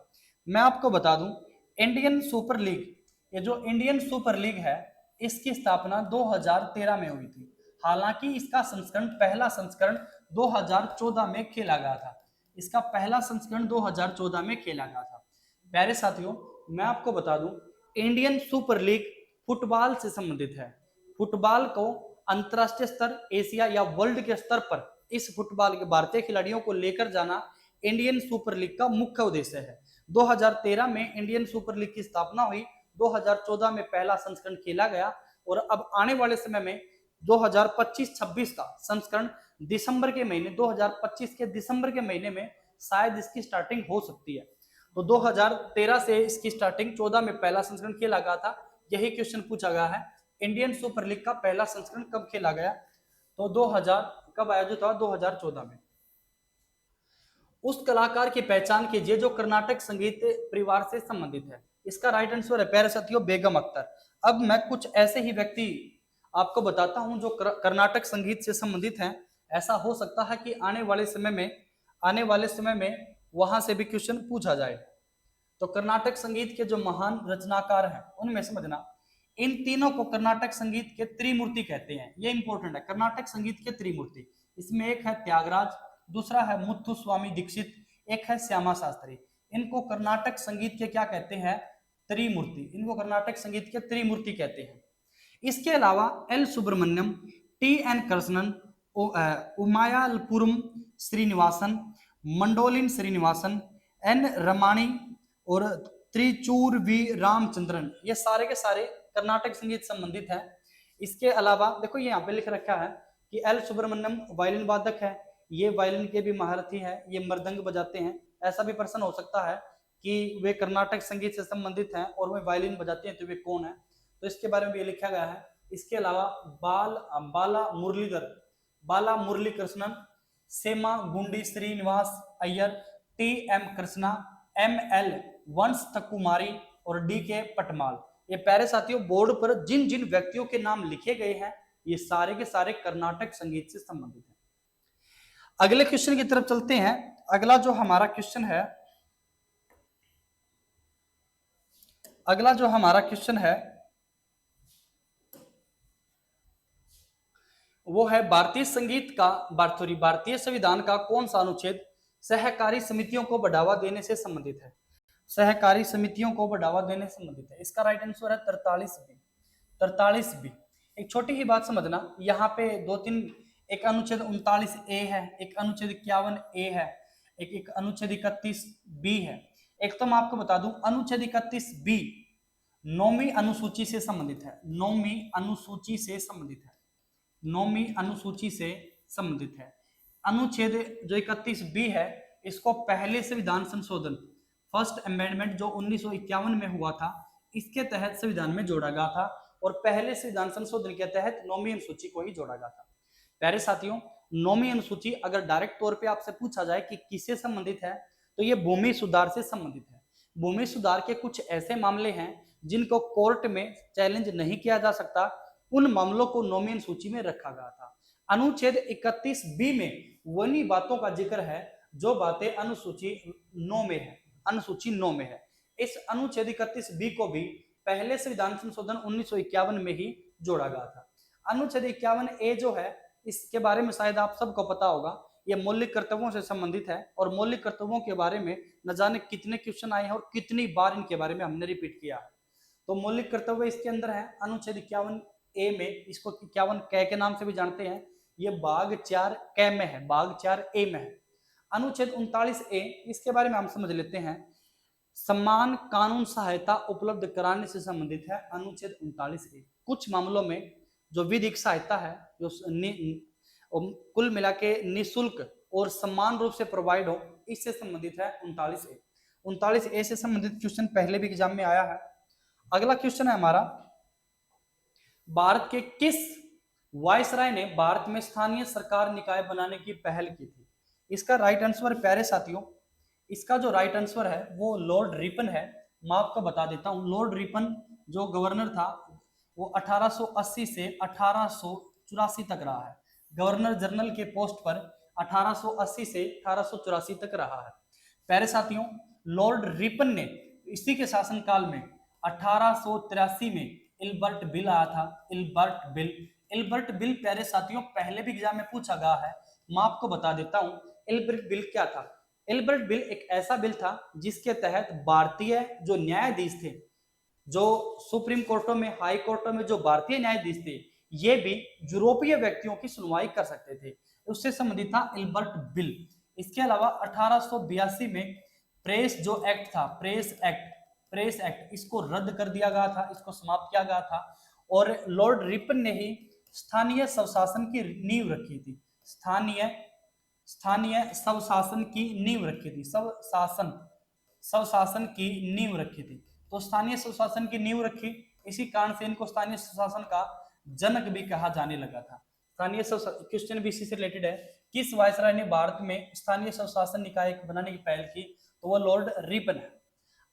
मैं आपको बता दूं, इंडियन सुपर लीग, ये जो इंडियन सुपर लीग है इसकी स्थापना 2013 में हुई थी। हालांकि इसका संस्करण, पहला संस्करण 2014 में खेला गया था। इसका पहला संस्करण 2014 में खेला गया था। प्यारे साथियों, मैं आपको बता दूं, इंडियन सुपर लीग फुटबॉल से संबंधित है। फुटबॉल को अंतरराष्ट्रीय स्तर, एशिया या वर्ल्ड के स्तर पर इस फुटबॉल के भारतीय खिलाड़ियों को लेकर जाना इंडियन सुपर लीग का मुख्य उद्देश्य है। 2013 में इंडियन सुपर लीग की स्थापना हुई, 2014 में पहला संस्करण खेला गया और अब आने वाले समय में 2025-26 का संस्करण दिसंबर के महीने, 2025 के दिसंबर के महीने में शायद इसकी स्टार्टिंग हो सकती है। तो 2013 से इसकी स्टार्टिंग, 14 में पहला संस्करण खेला गया था। यही क्वेश्चन पूछा गया है, इंडियन सुपर लीग का पहला संस्करण कब खेला गया? तो 2000 कब आयोजित हुआ? 2014 में। उस कलाकार की पहचान कीजिए जो कर्नाटक संगीत परिवार से संबंधित है। इसका राइट आंसर है प्यारे साथियों बेगम अख्तर। अब मैं कुछ ऐसे ही व्यक्ति आपको बताता हूं जो कर्नाटक संगीत से संबंधित हैं। ऐसा हो सकता है कि आने वाले समय में वहां से भी क्वेश्चन पूछा जाए। तो कर्नाटक संगीत के जो महान रचनाकार हैं उनमें समझना, इन तीनों को कर्नाटक संगीत के त्रिमूर्ति कहते हैं। ये इंपॉर्टेंट है, कर्नाटक संगीत के त्रिमूर्ति। इसमें एक है त्यागराज, दूसरा है मुथुस्वामी दीक्षित, एक है श्यामा शास्त्री। इनको कर्नाटक संगीत के क्या कहते हैं? त्रिमूर्ति। इनको कर्नाटक संगीत के त्रिमूर्ति कहते हैं। इसके अलावा L Subramaniam, T N Krishnan, Umayalpuram Srinivasan, mandolin Srinivasan, N Ramani और त्रिचूर वी रामचंद्रन, ये सारे के सारे कर्नाटक संगीत संबंधित है। इसके अलावा देखो ये यहाँ पे लिख रखा है कि एल सुब्रमण्यम वायलिन वादक है, ये वायलिन के भी महारथी है, ये मृदंग बजाते हैं। ऐसा भी प्रश्न हो सकता है कि वे कर्नाटक संगीत से संबंधित हैं और वे वायलिन बजाते हैं, तो वे कौन है? तो इसके बारे में भी लिखा गया है। इसके अलावा बाला मुरली Krishnan, Sema Gundi Srinivas Iyer, T M Krishna, M L Vansh Kumari और डी के पटमाल। ये प्यारे साथियों बोर्ड पर जिन जिन व्यक्तियों के नाम लिखे गए हैं ये सारे के सारे कर्नाटक संगीत से संबंधित हैं। अगले क्वेश्चन की तरफ चलते हैं। अगला जो हमारा क्वेश्चन है वो है भारतीय संविधान का कौन सा अनुच्छेद सहकारी समितियों को बढ़ावा देने से संबंधित है? सहकारी समितियों को बढ़ावा देने से संबंधित है। इसका राइट आंसर है 43 बी। एक छोटी ही बात समझना, यहाँ पे दो तीन, एक अनुच्छेद 39 ए है, एक अनुच्छेद 51 ए है, एक अनुच्छेद 31 बी है। एक तो मैं आपको बता दूं अनुच्छेद 31 बी 9वीं अनुसूची से संबंधित है। 9वीं अनुसूची से संबंधित है। अनुच्छेद जो 31 बी है इसको पहले संविधान संशोधन, फर्स्ट अमेंडमेंट जो 1951 में हुआ था, इसके तहत संविधान में जोड़ा गया था और पहले संविधान संशोधन के तहत 9वीं अनुसूची को ही जोड़ा गया था। प्यारे साथियों, 9वीं अनुसूची अगर डायरेक्ट तौर पे आपसे पूछा जाए कि किससे संबंधित है तो ये भूमि सुधार से संबंधित है। भूमि सुधार के कुछ ऐसे मामले हैं जिनको कोर्ट में चैलेंज नहीं किया जा सकता उन मामलों को नोमियन सूची में रखा गया था। अनुच्छेद 31 बी में वही बातों का जिक्र है जो बातें अनुसूची 9 में है, अनुसूची 9 में है। इस अनुच्छेद 31 बी को भी पहले संविधान संशोधन 1951 में ही जोड़ा गया था। अनुच्छेद 51 ए जो है, इसके बारे में शायद आप सबको पता होगा, ये मौलिक कर्तव्यों से संबंधित है और मौलिक कर्तव्यों के बारे में न जाने कितने क्वेश्चन आए हैं और कितनी बार इनके बारे में हमने रिपीट किया है। तो मौलिक कर्तव्य इसके अंदर है अनुच्छेद 51 ए में, इसको 51 क के नाम से भी जानते हैं, ये भाग 4 क में है, भाग 4 ए में है। अनुच्छेद 39 ए, इसके बारे में हम समझ लेते हैं, समान कानून सहायता उपलब्ध कराने से संबंधित है अनुच्छेद 39 ए। कुछ मामलों में जो विधिक सहायता है, जो कुल मिला के निःशुल्क और समान रूप से प्रोवाइड हो, इससे संबंधित है 39 ए। 39 ए से संबंधित क्वेश्चन पहले भी एग्जाम में आया है। अगला क्वेश्चन है हमारा, भारत के किस वायसराय ने भारत में स्थानीय सरकार निकाय बनाने की पहल की थी? इसका राइट आंसर प्यारे साथियों, इसका जो राइट आंसर है वो लॉर्ड रिपन है। मैं आपको बता देता हूं, लॉर्ड रिपन जो गवर्नर था वो 1880 से 1884 तक रहा है। गवर्नर जनरल के पोस्ट पर 1880 से 1884 तक रहा है। प्यारे साथियों, लॉर्ड रिपन ने इसी के शासनकाल में 1883 में इल्बर्ट बिल आया था, इल्बर्ट बिल। इल्बर्ट बिल प्यारे साथियों पहले भी एग्जाम में पूछा गया है, मैं आपको बता देता हूं इल्बर्ट बिल क्या था। इल्बर्ट बिल एक ऐसा बिल था जिसके तहत भारतीय जो न्यायाधीश थे, जो सुप्रीम कोर्टों में, हाई कोर्टों में जो भारतीय न्यायाधीश थे, ये भी यूरोपीय व्यक्तियों की सुनवाई कर सकते थे। उससे संबंधित था इल्बर्ट बिल। इसके अलावा 1882 में प्रेस जो एक्ट था, प्रेस एक्ट, इसको रद्द कर दिया गया था, इसको समाप्त किया गया था। और लॉर्ड रिपन ने ही स्थानीय स्वशासन की नींव रखी थी, स्थानीय स्वशासन की नींव रखी थी, स्वशासन की नींव रखी थी। तो स्थानीय स्वशासन की नींव रखी, इसी कारण से इनको स्थानीय स्वशासन का जनक भी कहा जाने लगा था। स्थानीय क्वेश्चन भी इसी से रिलेटेड है, किस वायसराय ने भारत में स्थानीय स्वशासन निकाय बनाने की पहल की? तो वो लॉर्ड रिपन है।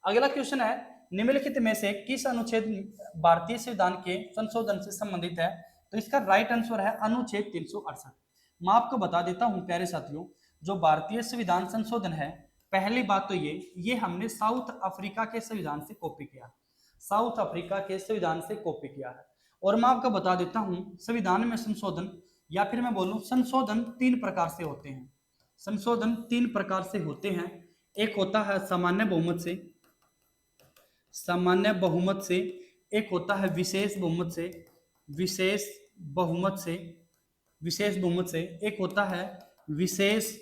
अगला क्वेश्चन है, निम्नलिखित में से किस अनुच्छेद भारतीय संविधान के संशोधन से संबंधित है? तो इसका राइट आंसर है अनुच्छेद 368। मैं आपको बता देता हूं प्यारे साथियों, जो भारतीय संविधान संशोधन है, पहली बात तो ये हमने साउथ अफ्रीका के संविधान से कॉपी किया, साउथ अफ्रीका के संविधान से कॉपी किया है। और मैं आपको बता देता हूं, संविधान में संशोधन, या फिर मैं बोलूं संशोधन 3 प्रकार से होते हैं। संशोधन 3 प्रकार से होते हैं। एक होता है सामान्य बहुमत से, सामान्य बहुमत से, एक होता है विशेष बहुमत से, विशेष बहुमत से, विशेष बहुमत से, एक होता है विशेष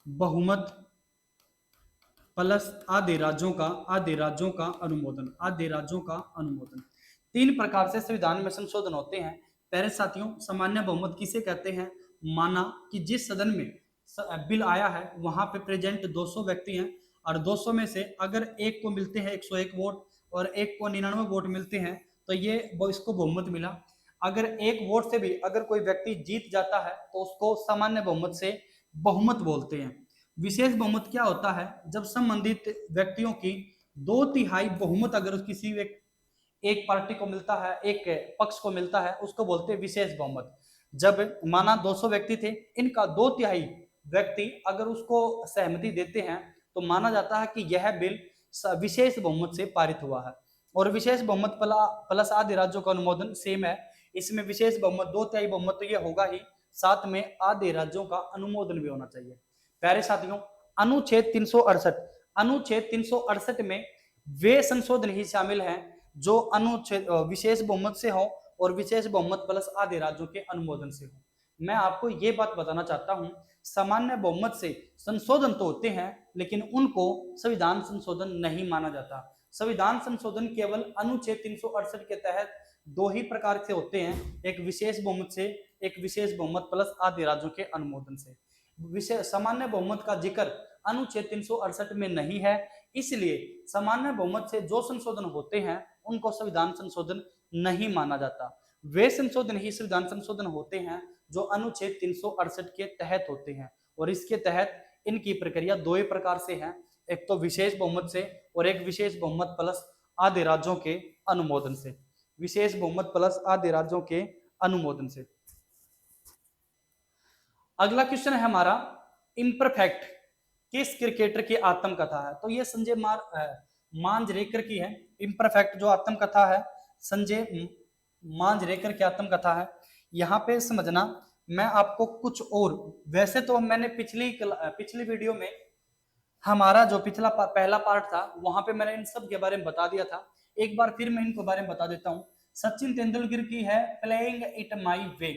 बहुमत प्लस आधे राज्यों का, आधे राज्यों का अनुमोदन, आधे राज्यों का अनुमोदन। 3 प्रकार से संविधान में संशोधन होते हैं। पहले साथियों, सामान्य बहुमत किसे कहते हैं? माना कि जिस सदन में बिल आया है वहां पे प्रेजेंट 200 व्यक्ति हैं और 200 में से अगर एक को मिलते हैं 101 वोट और एक को 99 वोट मिलते हैं तो ये इसको बहुमत मिला। अगर एक वोट से भी अगर कोई व्यक्ति जीत जाता है तो उसको सामान्य बहुमत से बहुमत बोलते हैं। विशेष बहुमत क्या होता है? जब संबंधित व्यक्तियों की 2/3 बहुमत अगर किसी एक पार्टी को मिलता है, एक पक्ष को मिलता है, उसको बोलते हैं विशेष बहुमत। जब माना 200 व्यक्ति थे, इनका 2/3 व्यक्ति अगर उसको सहमति देते हैं तो माना जाता है कि यह बिल विशेष बहुमत से पारित हुआ है। और विशेष बहुमत प्लस आधे राज्यों का अनुमोदन सेम है। इसमें विशेष बहुमत 2/3 बहुमत तो यह होगा ही, साथ में आधे राज्यों का अनुमोदन भी होना चाहिए। प्यारे साथियों, अनुच्छेद 368, अनुच्छेद 368 में वे संशोधन ही शामिल हैं जो अनुच्छेद विशेष बहुमत से हो और विशेष बहुमत प्लस आधे राज्यों के अनुमोदन से हो। मैं आपको ये बात बताना चाहता हूं, सामान्य बहुमत से संशोधन तो होते हैं लेकिन उनको संविधान संशोधन नहीं माना जाता। संविधान संशोधन केवल अनुच्छेद 368 के तहत 2 ही प्रकार से होते हैं, एक विशेष बहुमत से, एक विशेष बहुमत प्लस आधे राज्यों के अनुमोदन से। विशेष सामान्य बहुमत का जिक्र अनुच्छेद 368 में नहीं है, इसलिए सामान्य बहुमत से जो संशोधन होते हैं उनको संविधान संशोधन नहीं माना जाता। वे संशोधन ही संविधान संशोधन होते हैं जो अनुच्छेद 368 के तहत होते हैं। और इसके तहत इनकी प्रक्रिया 2 ही प्रकार से है, एक तो विशेष बहुमत से और एक विशेष बहुमत प्लस आधे राज्यों के अनुमोदन से। विशेष बहुमत प्लस आधे राज्यों के अनुमोदन से। अगला क्वेश्चन है हमारा, इम्परफेक्ट किस क्रिकेटर की आत्मकथा है? तो ये संजय मांजरेकर की है। इम्परफेक्ट जो आत्मकथा है संजय मांजरेकर की आत्मकथा है। यहाँ पे समझना, मैं आपको कुछ और, वैसे तो मैंने पिछली वीडियो में हमारा जो पहला पार्ट था वहां पे मैंने इन सब के बारे में बता दिया था। एक बार फिर मैं इनको बारे में बता देता हूँ। सचिन तेंदुलकर की है playing it my way.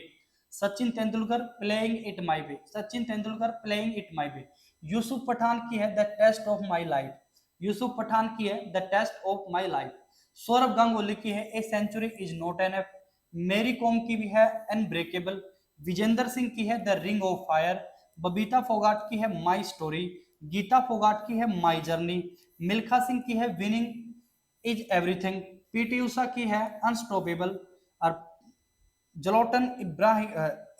Sachin Tendulkar playing it my way. Sachin Tendulkar playing it my way. Yusuf Pathan की है the test of my life. Yusuf Pathan की है the test of my life. Saurabh Ganguly की है a century is not enough. Mary Kom की भी है अनब्रेकेबल। विजेंद्र सिंह की है the ring of fire. Babita Phogat की है माई स्टोरी। गीता फोगाट की है माई जर्नी। मिल्खा सिंह की है winning is everything. PT Usha की है अनस्टॉपेबल। और जलोटन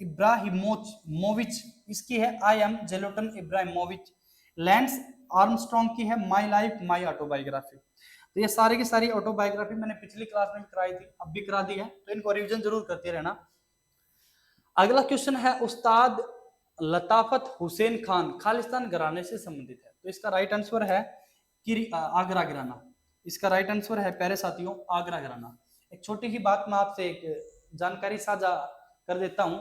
इब्राहिमोविच इसकी है I am Zlatan Ibrahimovic. Lance Armstrong की है माई लाइफ माई ऑटोबायोग्राफी। तो ये सारी की सारी ऑटोबायोग्राफी मैंने पिछली क्लास में कराई थी, अब भी करा दी है, तो इनको रिवीजन जरूर करते रहना। अगला क्वेश्चन है, उस्ताद लताफत हुसैन खान खालिस्तान घराने से संबंधित है? तो इसका राइट आंसर है आगरा घराना। इसका राइट आंसर है प्यारे साथियों आगरा घराना। एक छोटी सी बात मैं आपसे एक जानकारी साझा कर देता हूं।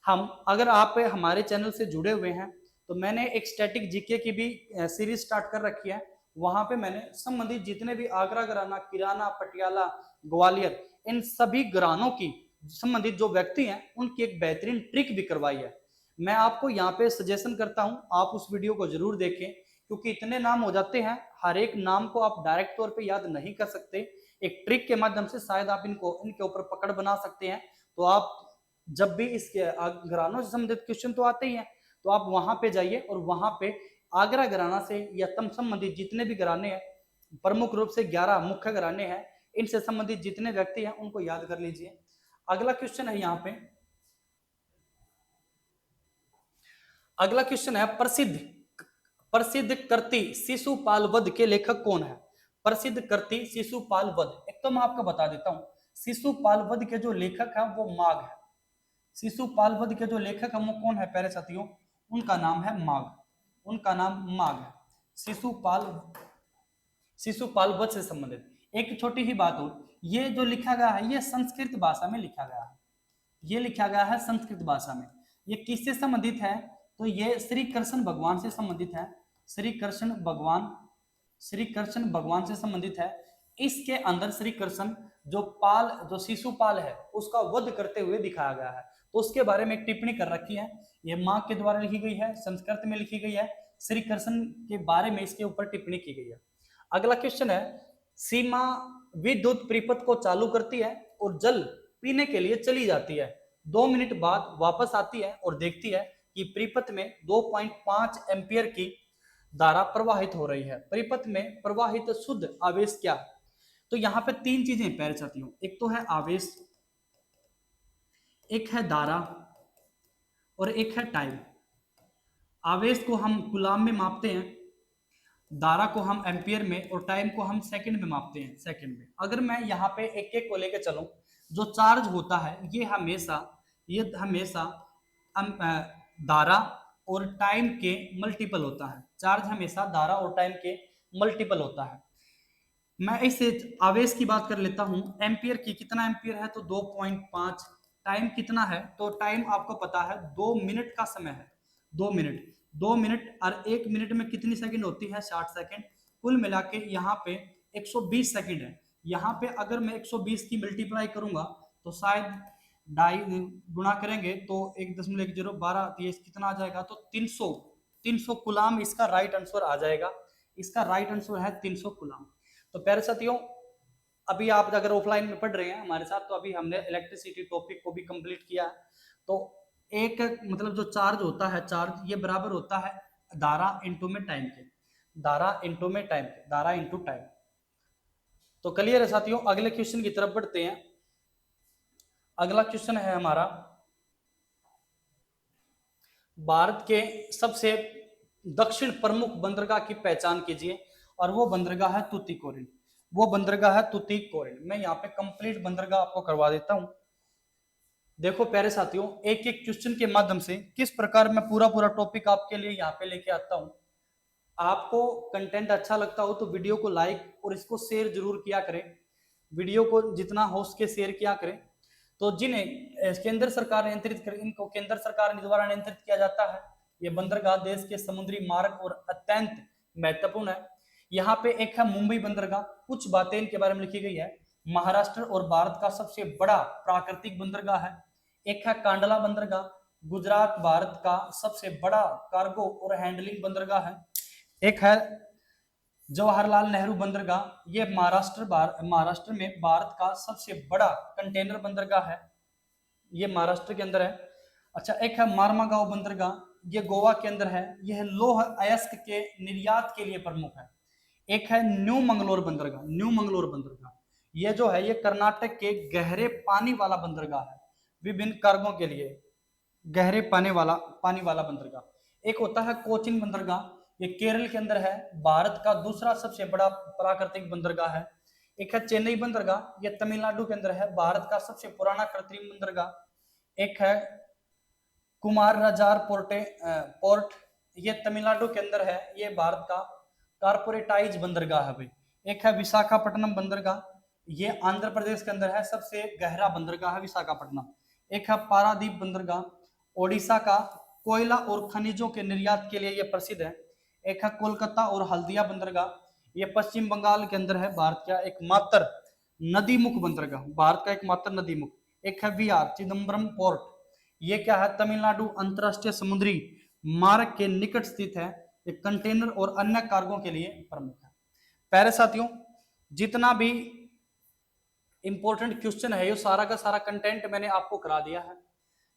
हम अगर आप हमारे चैनल से जुड़े हुए हैं तो मैंने एक स्टैटिक जीके की भी सीरीज स्टार्ट कर रखी है। वहां पे मैंने संबंधित जितने भी आगरा घराना, किराना, पटियाला, ग्वालियर, इन सभी घरानों की संबंधित जो व्यक्ति हैं उनकी एक बेहतरीन ट्रिक भी करवाई है। मैं आपको यहाँ पे सजेशन करता हूँ आप उस वीडियो को जरूर देखें, क्योंकि इतने नाम हो जाते हैं, हर एक नाम को आप डायरेक्ट तौर पे याद नहीं कर सकते। एक ट्रिक के माध्यम से शायद आप इनके ऊपर पकड़ बना सकते हैं। तो आप जब भी इसके घरानों से संबंधित क्वेश्चन तो आते ही हैं, तो आप वहां पे जाइए और वहां पे आगरा घराना से या तम संबंधित जितने भी घराने हैं, प्रमुख रूप से 11 मुख्य घराने हैं, इनसे संबंधित जितने व्यक्ति हैं उनको याद कर लीजिए। अगला क्वेश्चन है यहाँ पे, अगला क्वेश्चन है, प्रसिद्ध कृति शिशुपाल वध के लेखक कौन है? प्रसिद्ध कृति शिशुपाल वध, एक तो मैं आपको बता देता हूं, शिशुपाल वध के जो लेखक हैं वो माघ है। शिशुपाल वध के जो लेखक हैं वो कौन है प्यारे साथियों? उनका नाम है माघ। उनका नाम माघ है। शिशुपाल वध से संबंधित एक छोटी सी बात और, ये जो लिखा गया है ये संस्कृत भाषा में लिखा गया है। ये लिखा गया है संस्कृत भाषा में। ये किससे संबंधित है? तो ये श्री कृष्ण भगवान से संबंधित है। श्री कृष्ण भगवान से संबंधित है। इसके अंदर श्री कृष्ण जो शिशुपाल है उसका वध करते हुए दिखाया गया है। तो उसके बारे में एक टिप्पणी कर रखी है, ये माँ के द्वारा लिखी गई है, संस्कृत में लिखी गई है। श्री कृष्ण के बारे में इसके ऊपर टिप्पणी की गई है। अगला क्वेश्चन है, सीमा विद्युत परिपथ को चालू करती है और जल पीने के लिए चली जाती है। 2 मिनट बाद वापस आती है और देखती है कि परिपथ में 2.5 एम्पियर की धारा प्रवाहित हो रही है। परिपथ में प्रवाहित शुद्ध आवेश क्या है? तो यहाँ पे 3 चीजें प्यारे साथियों, एक तो है आवेश, एक है धारा और एक है टाइम। आवेश को हम कूलाम में मापते हैं, धारा को हम एम्पियर में और टाइम को हम सेकंड में मापते हैं, सेकंड में। अगर मैं यहाँ पे एक एक को लेकर चलूं, जो चार्ज होता है ये हमेशा धारा और टाइम के मल्टीपल होता है। चार्ज हमेशा धारा और टाइम के मल्टीपल होता है। मैं इस आवेश की बात कर लेता हूं, एम्पियर की, कितना एम्पियर है? तो 2.5। टाइम कितना है? तो टाइम आपको पता है 2 मिनट का समय है। 2 मिनट और 1 मिनट में कितनी सेकंड होती है? 60 सेकंड। कुल मिला के यहाँ पे 120 सेकंड है। यहाँ पे अगर मैं 120 की मल्टीप्लाई करूंगा तो शायद ढाई गुणा करेंगे तो 1.1012 कितना आ जाएगा? तो 300 कुलाम इसका राइट आंसर आ जाएगा। इसका राइट आंसर है 300 कुलाम। तो प्यारे साथियों, अभी आप अगर ऑफलाइन में पढ़ रहे हैं हमारे साथ, तो अभी हमने इलेक्ट्रिसिटी टॉपिक को भी कंप्लीट किया। तो एक मतलब जो चार्ज होता है, चार्ज ये बराबर होता है धारा इंटू में टाइम के, धारा इंटू में टाइम के, धारा इंटू टाइम। तो क्लियर है साथियों? अगले क्वेश्चन की तरफ बढ़ते हैं। अगला क्वेश्चन है हमारा, भारत के सबसे दक्षिण प्रमुख बंदरगाह की पहचान कीजिए। और वो बंदरगाह है तूतीकोरिन। वो बंदरगाह है तूतीकोरिन। मैं यहाँ पे कंप्लीट बंदरगाह आपको करवा देता हूँ। देखो प्यारे साथियों, एक एक क्वेश्चन के माध्यम से किस प्रकार मैं पूरा पूरा टॉपिक आपके लिए यहाँ पे लेके आता हूँ। आपको कंटेंट अच्छा लगता हो तो वीडियो को लाइक और इसको शेयर जरूर किया करें। वीडियो को जितना हो सके शेयर किया करें। तो जिन्हें केंद्र सरकार नियंत्रित कर, इनको केंद्र सरकार द्वारा नियंत्रित किया जाता है। ये बंदरगाह देश के समुद्री मार्ग और अत्यंत महत्वपूर्ण है। यहाँ पे एक है मुंबई बंदरगाह। कुछ बातें इनके बारे में लिखी गई है। महाराष्ट्र और भारत का सबसे बड़ा प्राकृतिक बंदरगाह है। एक है कांडला बंदरगाह। गुजरात भारत का सबसे बड़ा कार्गो और हैंडलिंग बंदरगाह है। एक है जवाहरलाल नेहरू बंदरगाह। ये महाराष्ट्र में भारत का सबसे बड़ा कंटेनर बंदरगाह है। ये महाराष्ट्र के अंदर है। अच्छा, एक है मार्मागांव बंदरगाह। ये गोवा के अंदर है। यह लौह अयस्क के निर्यात के लिए प्रमुख है। एक है न्यू मंगलोर बंदरगाह। न्यू मंगलोर बंदरगाह ये जो है ये कर्नाटक के गहरे पानी वाला बंदरगाह है, विभिन्न कार्गो के लिए गहरे पानी वाला बंदरगाह। एक होता है कोचिन बंदरगाह। ये केरल के अंदर है। भारत का दूसरा सबसे बड़ा प्राकृतिक बंदरगाह है। एक है चेन्नई बंदरगाह। ये तमिलनाडु के अंदर है। भारत का सबसे पुराना कृत्रिम बंदरगाह। एक है कुमार राजार पोर्ट। ये तमिलनाडु के अंदर है। ये भारत का कारपोरेटाइज बंदरगाह है भाई। एक है विशाखापट्टनम बंदरगाह। ये आंध्र प्रदेश के अंदर है। सबसे गहरा बंदरगाह है विशाखापट्टनम। एक है पारादीप बंदरगाह। ओडिशा का कोयला और खनिजों के निर्यात के लिए यह प्रसिद्ध है। एक है कोलकाता और हल्दिया बंदरगाह। ये पश्चिम बंगाल के अंदर है। भारत का एकमात्र नदीमुख बंदरगाह, भारत का एकमात्र नदीमुख। एक है वीआर चिदम्बरम पोर्ट। ये क्या है, तमिलनाडु अंतरराष्ट्रीय समुद्री मार्ग के निकट स्थित है। ये कंटेनर और अन्य कार्गो के लिए प्रमुख है। प्यारे साथियों, जितना भी इंपॉर्टेंट क्वेश्चन है ये सारा का सारा कंटेंट मैंने आपको करा दिया है।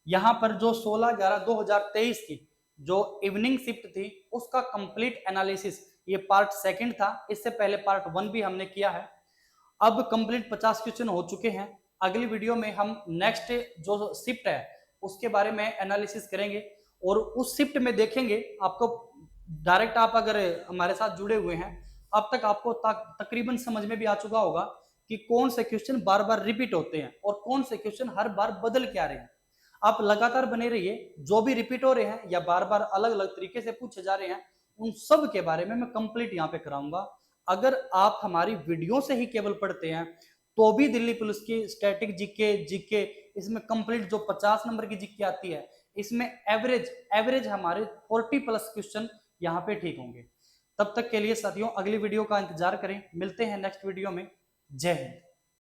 यहाँ पर जो 16/11/2023 की जो इवनिंग शिफ्ट थी उसका कंप्लीट एनालिसिस, ये पार्ट सेकंड था। इससे पहले पार्ट 1 भी हमने किया है। अब कंप्लीट 50 क्वेश्चन हो चुके हैं। अगली वीडियो में हम नेक्स्ट जो शिफ्ट है उसके बारे में एनालिसिस करेंगे और उस शिफ्ट में देखेंगे। आपको डायरेक्ट आप अगर हमारे साथ जुड़े हुए हैं अब तक आपको तकरीबन समझ में भी आ चुका होगा कि कौन से क्वेश्चन बार बार रिपीट होते हैं और कौन से क्वेश्चन हर बार बदल के आ रहे हैं। आप लगातार बने रहिए। जो भी रिपीट हो रहे हैं या बार बार अलग अलग तरीके से पूछे जा रहे हैं उन सब के बारे में मैं कंप्लीट यहाँ पे कराऊंगा। अगर आप हमारी वीडियो से ही केवल पढ़ते हैं तो भी दिल्ली पुलिस की स्टैटिक जीके इसमें कंप्लीट जो 50 नंबर की जीके आती है इसमें एवरेज हमारे 40+ क्वेश्चन यहाँ पे ठीक होंगे। तब तक के लिए साथियों अगली वीडियो का इंतजार करें। मिलते हैं नेक्स्ट वीडियो में। जय हिंद।